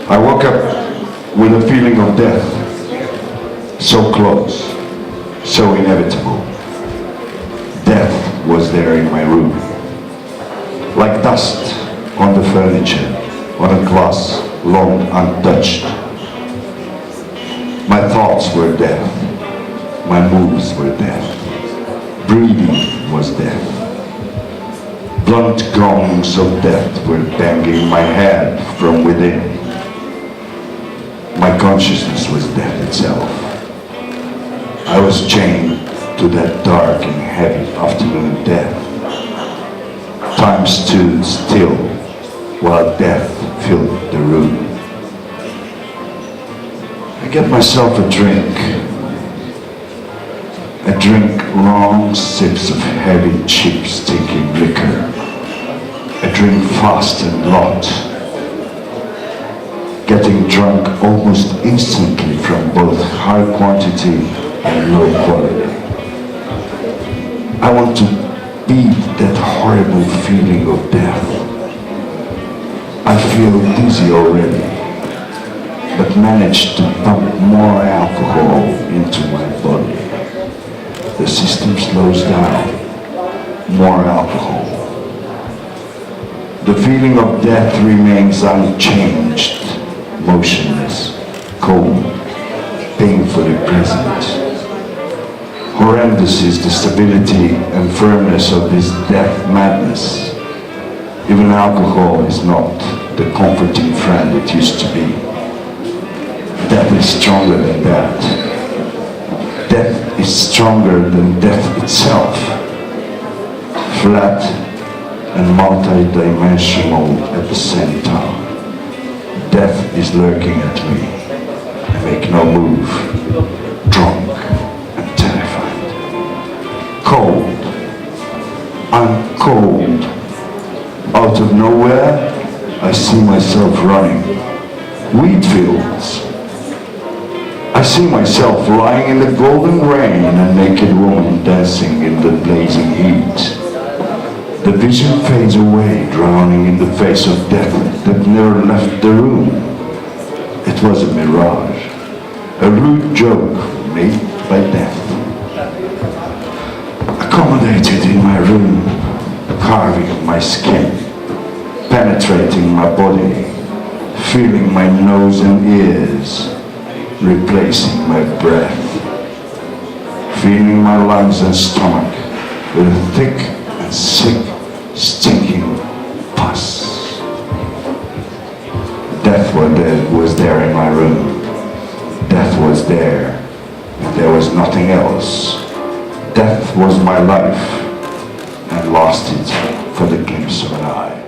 I woke up with a feeling of death, so close, so inevitable. Death was there in my room, like dust on the furniture, on a glass long untouched. My thoughts were death, my moves were death, breathing was death. Blunt gongs of death were banging my head from within. My consciousness was death itself. I was chained to that dark and heavy afternoon death. Time stood still while death filled the room. I get myself a drink. I drink long sips of heavy, cheap, stinking liquor. I drink fast and lot, getting drunk almost instantly from both high quantity and low quality. I want to beat that horrible feeling of death. I feel dizzy already, but manage to pump more alcohol into my body. The system slows down, more alcohol. The feeling of death remains unchanged, motionless, cold, painfully present. Horrendous is the stability and firmness of this death madness. Even alcohol is not the comforting friend it used to be. Death is stronger than that. Death is stronger than death itself. Flat and multi-dimensional at the same time. Death is lurking at me. I make no move. Drunk and terrified. Cold. I'm cold. Out of nowhere, I see myself running. Wheat fields. I see myself lying in the golden rain, a naked woman dancing in the blazing heat. The vision fades away, drowning in the face of death that never left the room. It was a mirage, a rude joke made by death. Accommodated in my room, carving my skin, penetrating my body, feeling my nose and ears, replacing my breath, feeling my lungs and stomach with a thick and sick, stinking pus. Death was there in my room. Death was there, and there was nothing else. Death was my life, and lost it for the glimpse of an eye.